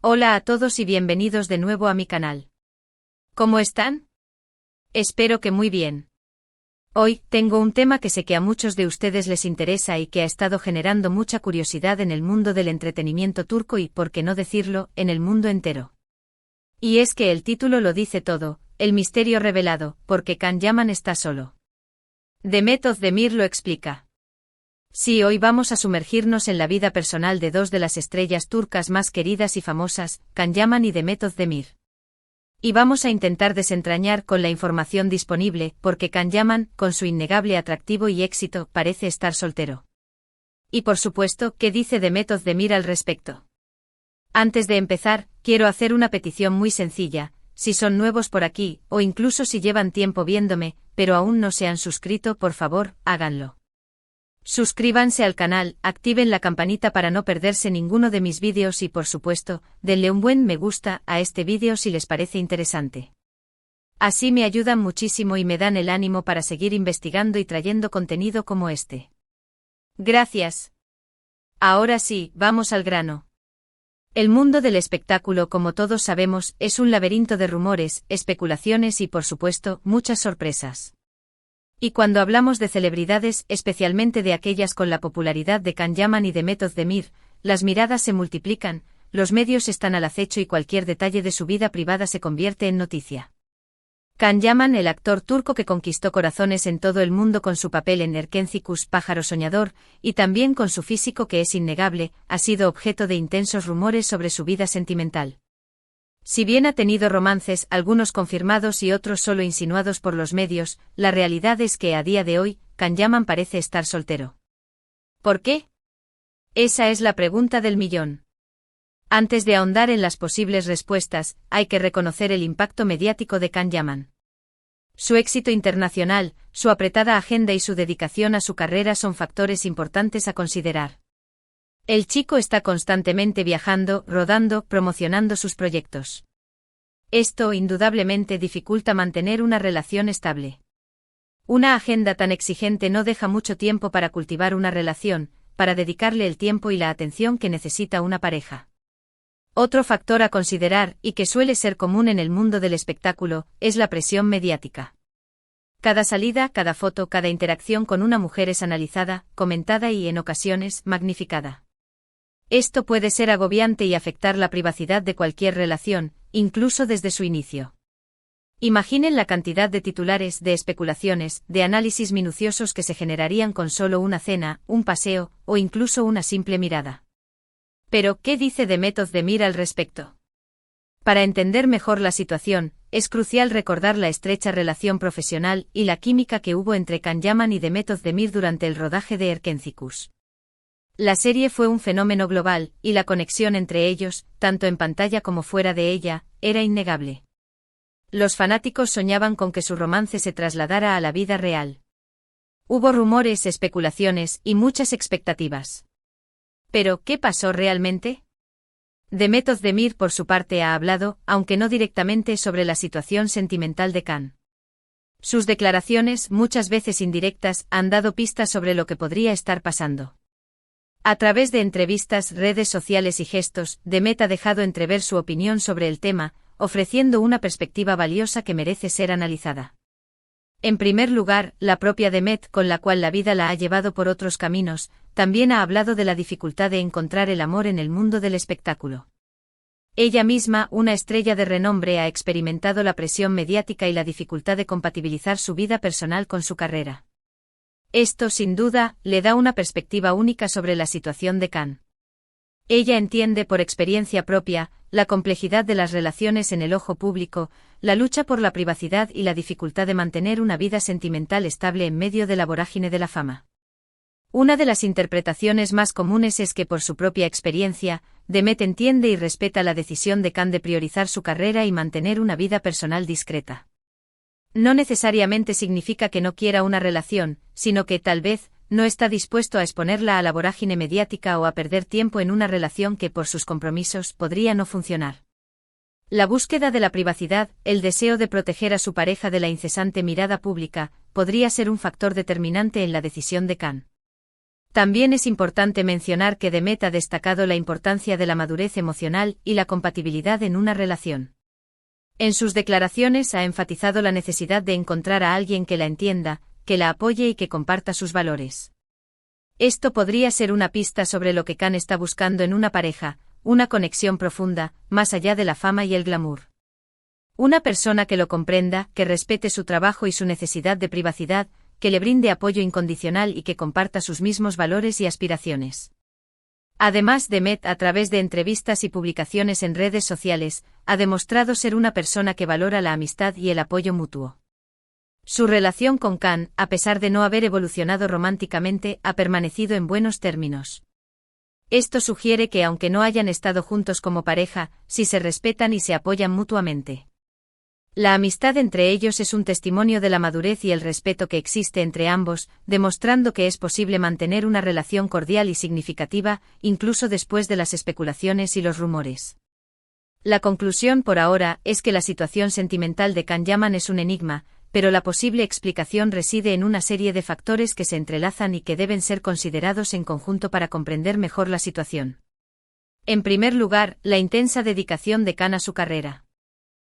Hola a todos y bienvenidos de nuevo a mi canal. ¿Cómo están? Espero que muy bien. Hoy, tengo un tema que sé que a muchos de ustedes les interesa y que ha estado generando mucha curiosidad en el mundo del entretenimiento turco y, por qué no decirlo, en el mundo entero. Y es que el título lo dice todo, el misterio revelado, porque Can Yaman está solo. Demet Özdemir lo explica. Sí, hoy vamos a sumergirnos en la vida personal de dos de las estrellas turcas más queridas y famosas, Can Yaman y Demet Özdemir. Y vamos a intentar desentrañar con la información disponible, porque Can Yaman, con su innegable atractivo y éxito, parece estar soltero. Y por supuesto, ¿qué dice Demet Özdemir al respecto? Antes de empezar, quiero hacer una petición muy sencilla: si son nuevos por aquí, o incluso si llevan tiempo viéndome, pero aún no se han suscrito, por favor, háganlo. Suscríbanse al canal, activen la campanita para no perderse ninguno de mis vídeos y por supuesto, denle un buen me gusta a este vídeo si les parece interesante. Así me ayudan muchísimo y me dan el ánimo para seguir investigando y trayendo contenido como este. Gracias. Ahora sí, vamos al grano. El mundo del espectáculo, como todos sabemos, es un laberinto de rumores, especulaciones y por supuesto, muchas sorpresas. Y cuando hablamos de celebridades, especialmente de aquellas con la popularidad de Can Yaman y Demet Özdemir, las miradas se multiplican, los medios están al acecho y cualquier detalle de su vida privada se convierte en noticia. Can Yaman, el actor turco que conquistó corazones en todo el mundo con su papel en Erkencikus, Pájaro Soñador, y también con su físico que es innegable, ha sido objeto de intensos rumores sobre su vida sentimental. Si bien ha tenido romances, algunos confirmados y otros solo insinuados por los medios, la realidad es que a día de hoy, Can Yaman parece estar soltero. ¿Por qué? Esa es la pregunta del millón. Antes de ahondar en las posibles respuestas, hay que reconocer el impacto mediático de Can Yaman. Su éxito internacional, su apretada agenda y su dedicación a su carrera son factores importantes a considerar. El chico está constantemente viajando, rodando, promocionando sus proyectos. Esto indudablemente dificulta mantener una relación estable. Una agenda tan exigente no deja mucho tiempo para cultivar una relación, para dedicarle el tiempo y la atención que necesita una pareja. Otro factor a considerar, y que suele ser común en el mundo del espectáculo, es la presión mediática. Cada salida, cada foto, cada interacción con una mujer es analizada, comentada y, en ocasiones, magnificada. Esto puede ser agobiante y afectar la privacidad de cualquier relación, incluso desde su inicio. Imaginen la cantidad de titulares, de especulaciones, de análisis minuciosos que se generarían con solo una cena, un paseo, o incluso una simple mirada. Pero, ¿qué dice Demet Özdemir al respecto? Para entender mejor la situación, es crucial recordar la estrecha relación profesional y la química que hubo entre Can Yaman y Demet Özdemir durante el rodaje de Erkencikus. La serie fue un fenómeno global, y la conexión entre ellos, tanto en pantalla como fuera de ella, era innegable. Los fanáticos soñaban con que su romance se trasladara a la vida real. Hubo rumores, especulaciones y muchas expectativas. Pero, ¿qué pasó realmente? Demet Özdemir por su parte ha hablado, aunque no directamente, sobre la situación sentimental de Can. Sus declaraciones, muchas veces indirectas, han dado pistas sobre lo que podría estar pasando. A través de entrevistas, redes sociales y gestos, Demet ha dejado entrever su opinión sobre el tema, ofreciendo una perspectiva valiosa que merece ser analizada. En primer lugar, la propia Demet, con la cual la vida la ha llevado por otros caminos, también ha hablado de la dificultad de encontrar el amor en el mundo del espectáculo. Ella misma, una estrella de renombre, ha experimentado la presión mediática y la dificultad de compatibilizar su vida personal con su carrera. Esto, sin duda, le da una perspectiva única sobre la situación de Can. Ella entiende por experiencia propia la complejidad de las relaciones en el ojo público, la lucha por la privacidad y la dificultad de mantener una vida sentimental estable en medio de la vorágine de la fama. Una de las interpretaciones más comunes es que por su propia experiencia, Demet entiende y respeta la decisión de Can de priorizar su carrera y mantener una vida personal discreta. No necesariamente significa que no quiera una relación, sino que, tal vez, no está dispuesto a exponerla a la vorágine mediática o a perder tiempo en una relación que por sus compromisos podría no funcionar. La búsqueda de la privacidad, el deseo de proteger a su pareja de la incesante mirada pública, podría ser un factor determinante en la decisión de Can. También es importante mencionar que Demet ha destacado la importancia de la madurez emocional y la compatibilidad en una relación. En sus declaraciones ha enfatizado la necesidad de encontrar a alguien que la entienda, que la apoye y que comparta sus valores. Esto podría ser una pista sobre lo que Khan está buscando en una pareja, una conexión profunda, más allá de la fama y el glamour. Una persona que lo comprenda, que respete su trabajo y su necesidad de privacidad, que le brinde apoyo incondicional y que comparta sus mismos valores y aspiraciones. Además, Demet, a través de entrevistas y publicaciones en redes sociales, ha demostrado ser una persona que valora la amistad y el apoyo mutuo. Su relación con Khan, a pesar de no haber evolucionado románticamente, ha permanecido en buenos términos. Esto sugiere que aunque no hayan estado juntos como pareja, sí se respetan y se apoyan mutuamente. La amistad entre ellos es un testimonio de la madurez y el respeto que existe entre ambos, demostrando que es posible mantener una relación cordial y significativa, incluso después de las especulaciones y los rumores. La conclusión por ahora es que la situación sentimental de Khan Yaman es un enigma, pero la posible explicación reside en una serie de factores que se entrelazan y que deben ser considerados en conjunto para comprender mejor la situación. En primer lugar, la intensa dedicación de Khan a su carrera.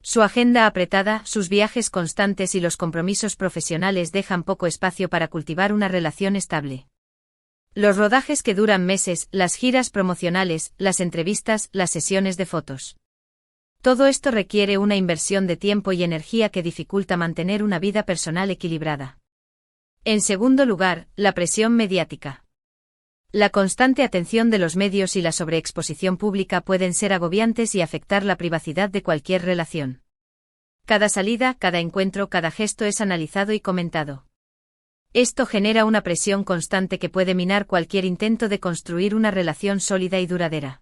Su agenda apretada, sus viajes constantes y los compromisos profesionales dejan poco espacio para cultivar una relación estable. Los rodajes que duran meses, las giras promocionales, las entrevistas, las sesiones de fotos. Todo esto requiere una inversión de tiempo y energía que dificulta mantener una vida personal equilibrada. En segundo lugar, la presión mediática. La constante atención de los medios y la sobreexposición pública pueden ser agobiantes y afectar la privacidad de cualquier relación. Cada salida, cada encuentro, cada gesto es analizado y comentado. Esto genera una presión constante que puede minar cualquier intento de construir una relación sólida y duradera.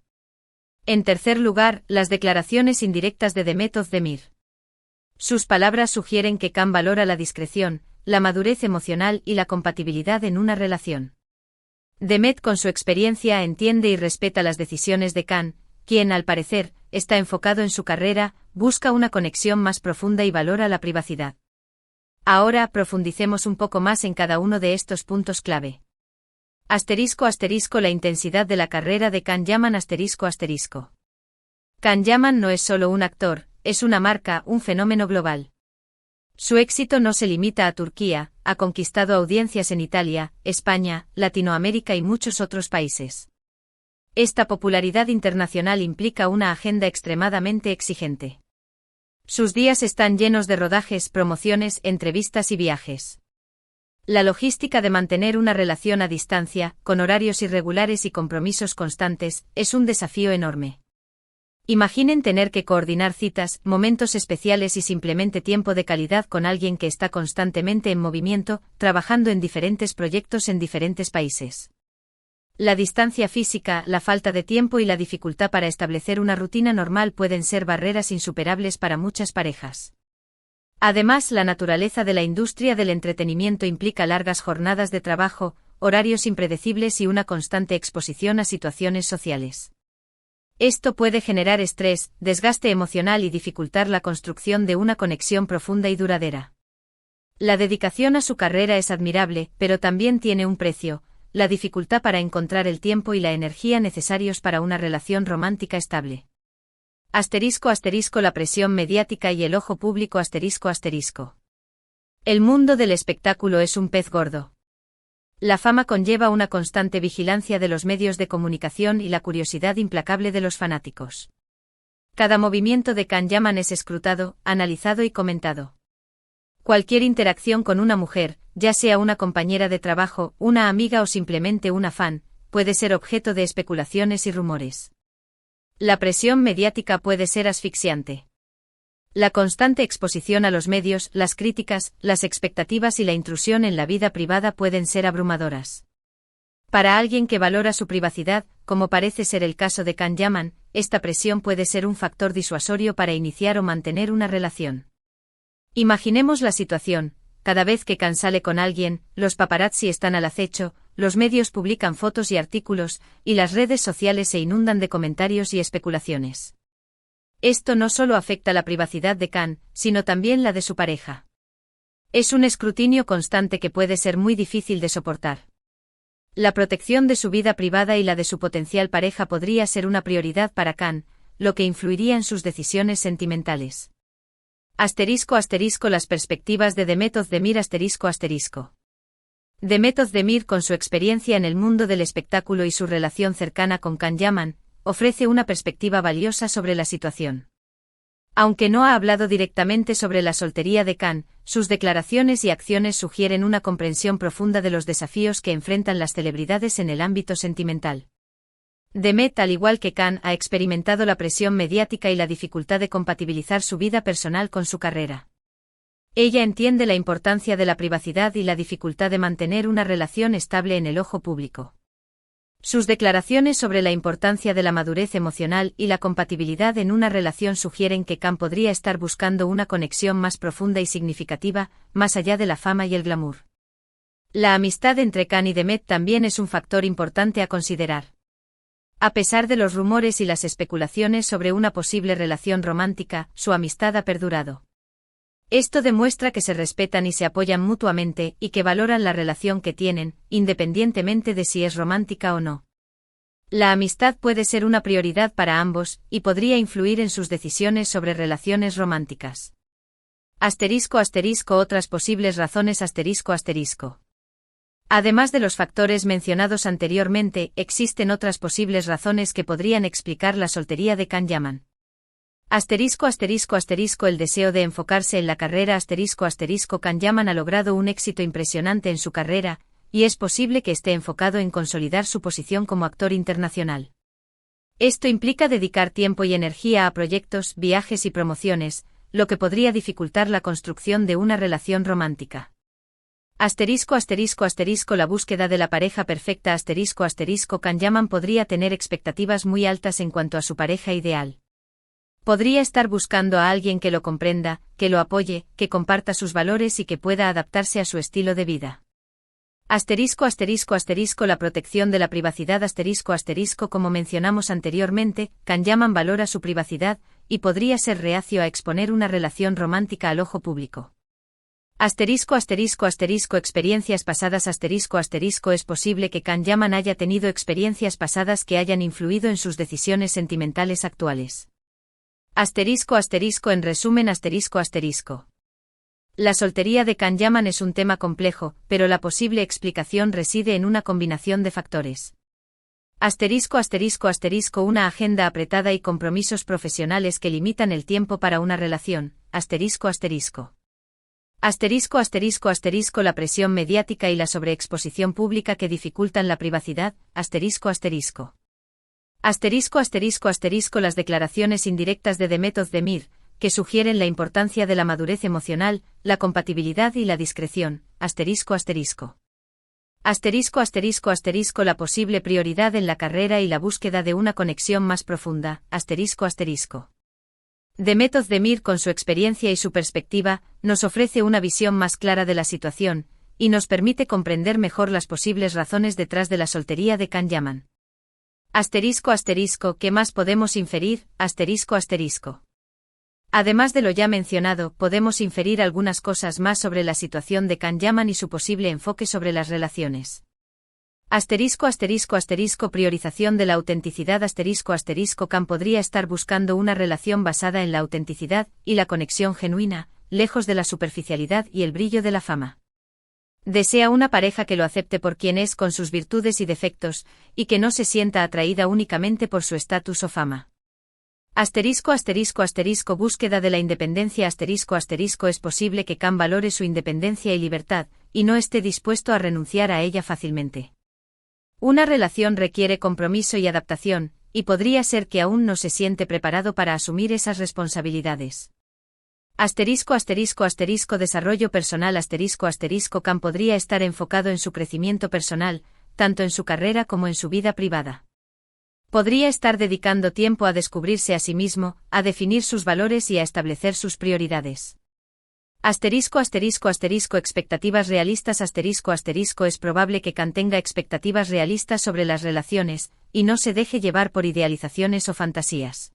En tercer lugar, las declaraciones indirectas de Demet Özdemir. Sus palabras sugieren que Khan valora la discreción, la madurez emocional y la compatibilidad en una relación. Demet, con su experiencia, entiende y respeta las decisiones de Khan, quien, al parecer, está enfocado en su carrera, busca una conexión más profunda y valora la privacidad. Ahora profundicemos un poco más en cada uno de estos puntos clave. *** La intensidad de la carrera de Khan Yaman ***. Khan Yaman no es solo un actor, es una marca, un fenómeno global. Su éxito no se limita a Turquía, ha conquistado audiencias en Italia, España, Latinoamérica y muchos otros países. Esta popularidad internacional implica una agenda extremadamente exigente. Sus días están llenos de rodajes, promociones, entrevistas y viajes. La logística de mantener una relación a distancia, con horarios irregulares y compromisos constantes, es un desafío enorme. Imaginen tener que coordinar citas, momentos especiales y simplemente tiempo de calidad con alguien que está constantemente en movimiento, trabajando en diferentes proyectos en diferentes países. La distancia física, la falta de tiempo y la dificultad para establecer una rutina normal pueden ser barreras insuperables para muchas parejas. Además, la naturaleza de la industria del entretenimiento implica largas jornadas de trabajo, horarios impredecibles y una constante exposición a situaciones sociales. Esto puede generar estrés, desgaste emocional y dificultar la construcción de una conexión profunda y duradera. La dedicación a su carrera es admirable, pero también tiene un precio: la dificultad para encontrar el tiempo y la energía necesarios para una relación romántica estable. La presión mediática y el ojo público ***. El mundo del espectáculo es un pez gordo. La fama conlleva una constante vigilancia de los medios de comunicación y la curiosidad implacable de los fanáticos. Cada movimiento de Khan Yaman es escrutado, analizado y comentado. Cualquier interacción con una mujer, ya sea una compañera de trabajo, una amiga o simplemente una fan, puede ser objeto de especulaciones y rumores. La presión mediática puede ser asfixiante. La constante exposición a los medios, las críticas, las expectativas y la intrusión en la vida privada pueden ser abrumadoras. Para alguien que valora su privacidad, como parece ser el caso de Khan Yaman, esta presión puede ser un factor disuasorio para iniciar o mantener una relación. Imaginemos la situación: cada vez que Khan sale con alguien, los paparazzi están al acecho, los medios publican fotos y artículos, y las redes sociales se inundan de comentarios y especulaciones. Esto no solo afecta la privacidad de Khan, sino también la de su pareja. Es un escrutinio constante que puede ser muy difícil de soportar. La protección de su vida privada y la de su potencial pareja podría ser una prioridad para Khan, lo que influiría en sus decisiones sentimentales. Las perspectivas de Demet Özdemir. Demet Özdemir, con su experiencia en el mundo del espectáculo y su relación cercana con Can Yaman, ofrece una perspectiva valiosa sobre la situación. Aunque no ha hablado directamente sobre la soltería de Can, sus declaraciones y acciones sugieren una comprensión profunda de los desafíos que enfrentan las celebridades en el ámbito sentimental. Demet, al igual que Can, ha experimentado la presión mediática y la dificultad de compatibilizar su vida personal con su carrera. Ella entiende la importancia de la privacidad y la dificultad de mantener una relación estable en el ojo público. Sus declaraciones sobre la importancia de la madurez emocional y la compatibilidad en una relación sugieren que Can podría estar buscando una conexión más profunda y significativa, más allá de la fama y el glamour. La amistad entre Can y Demet también es un factor importante a considerar. A pesar de los rumores y las especulaciones sobre una posible relación romántica, su amistad ha perdurado. Esto demuestra que se respetan y se apoyan mutuamente y que valoran la relación que tienen, independientemente de si es romántica o no. La amistad puede ser una prioridad para ambos y podría influir en sus decisiones sobre relaciones románticas. Otras posibles razones. Además de los factores mencionados anteriormente, existen otras posibles razones que podrían explicar la soltería de Can Yaman. El deseo de enfocarse en la carrera. Can Yaman ha logrado un éxito impresionante en su carrera, y es posible que esté enfocado en consolidar su posición como actor internacional. Esto implica dedicar tiempo y energía a proyectos, viajes y promociones, lo que podría dificultar la construcción de una relación romántica. La búsqueda de la pareja perfecta. Can Yaman podría tener expectativas muy altas en cuanto a su pareja ideal. Podría estar buscando a alguien que lo comprenda, que lo apoye, que comparta sus valores y que pueda adaptarse a su estilo de vida. La protección de la privacidad. Como mencionamos anteriormente, Can Yaman valora su privacidad y podría ser reacio a exponer una relación romántica al ojo público. Experiencias pasadas. Es posible que Can Yaman haya tenido experiencias pasadas que hayan influido en sus decisiones sentimentales actuales. En resumen. La soltería de Can Yaman es un tema complejo, pero la posible explicación reside en una combinación de factores. Una agenda apretada y compromisos profesionales que limitan el tiempo para una relación. La presión mediática y la sobreexposición pública que dificultan la privacidad. Las declaraciones indirectas de Demet Özdemir, que sugieren la importancia de la madurez emocional, la compatibilidad y la discreción. La posible prioridad en la carrera y la búsqueda de una conexión más profunda. Demet Özdemir, con su experiencia y su perspectiva, nos ofrece una visión más clara de la situación, y nos permite comprender mejor las posibles razones detrás de la soltería de Can Yaman. ¿Qué más podemos inferir? Además de lo ya mencionado, podemos inferir algunas cosas más sobre la situación de Can Yaman y su posible enfoque sobre las relaciones. Priorización de la autenticidad. Can podría estar buscando una relación basada en la autenticidad y la conexión genuina, lejos de la superficialidad y el brillo de la fama. Desea una pareja que lo acepte por quien es, con sus virtudes y defectos, y que no se sienta atraída únicamente por su estatus o fama. Búsqueda de la independencia. Es posible que Can valore su independencia y libertad, y no esté dispuesto a renunciar a ella fácilmente. Una relación requiere compromiso y adaptación, y podría ser que aún no se siente preparado para asumir esas responsabilidades. Desarrollo personal. Can podría estar enfocado en su crecimiento personal, tanto en su carrera como en su vida privada. Podría estar dedicando tiempo a descubrirse a sí mismo, a definir sus valores y a establecer sus prioridades. Expectativas realistas. Es probable que Can tenga expectativas realistas sobre las relaciones, y no se deje llevar por idealizaciones o fantasías.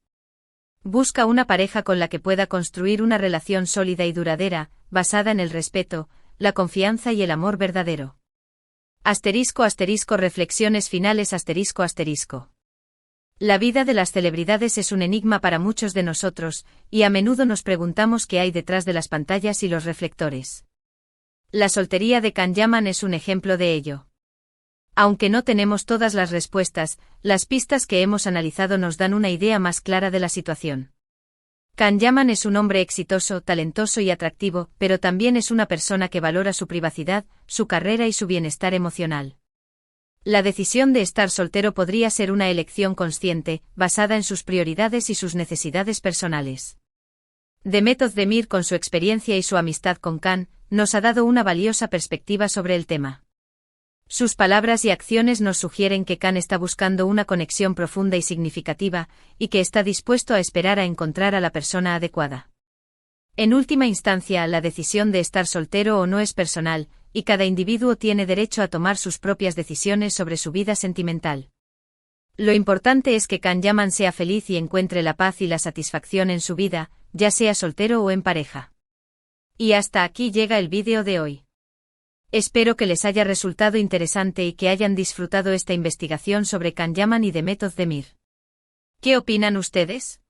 Busca una pareja con la que pueda construir una relación sólida y duradera, basada en el respeto, la confianza y el amor verdadero. Reflexiones finales ***. La vida de las celebridades es un enigma para muchos de nosotros, y a menudo nos preguntamos qué hay detrás de las pantallas y los reflectores. La soltería de Can Yaman es un ejemplo de ello. Aunque no tenemos todas las respuestas, las pistas que hemos analizado nos dan una idea más clara de la situación. Can Yaman es un hombre exitoso, talentoso y atractivo, pero también es una persona que valora su privacidad, su carrera y su bienestar emocional. La decisión de estar soltero podría ser una elección consciente, basada en sus prioridades y sus necesidades personales. Demet Özdemir, con su experiencia y su amistad con Can, nos ha dado una valiosa perspectiva sobre el tema. Sus palabras y acciones nos sugieren que Can está buscando una conexión profunda y significativa, y que está dispuesto a esperar a encontrar a la persona adecuada. En última instancia, la decisión de estar soltero o no es personal, y cada individuo tiene derecho a tomar sus propias decisiones sobre su vida sentimental. Lo importante es que Can Yaman sea feliz y encuentre la paz y la satisfacción en su vida, ya sea soltero o en pareja. Y hasta aquí llega el vídeo de hoy. Espero que les haya resultado interesante y que hayan disfrutado esta investigación sobre Can Yaman y Demet Özdemir. ¿Qué opinan ustedes?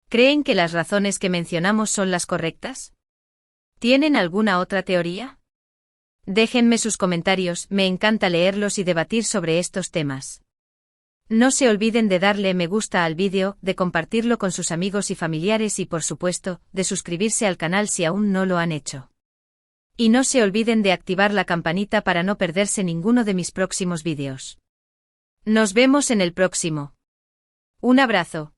¿Creen que las razones que mencionamos son las correctas? ¿Tienen alguna otra teoría? Déjenme sus comentarios, me encanta leerlos y debatir sobre estos temas. No se olviden de darle me gusta al vídeo, de compartirlo con sus amigos y familiares y por supuesto, de suscribirse al canal si aún no lo han hecho. Y no se olviden de activar la campanita para no perderse ninguno de mis próximos vídeos. Nos vemos en el próximo. Un abrazo.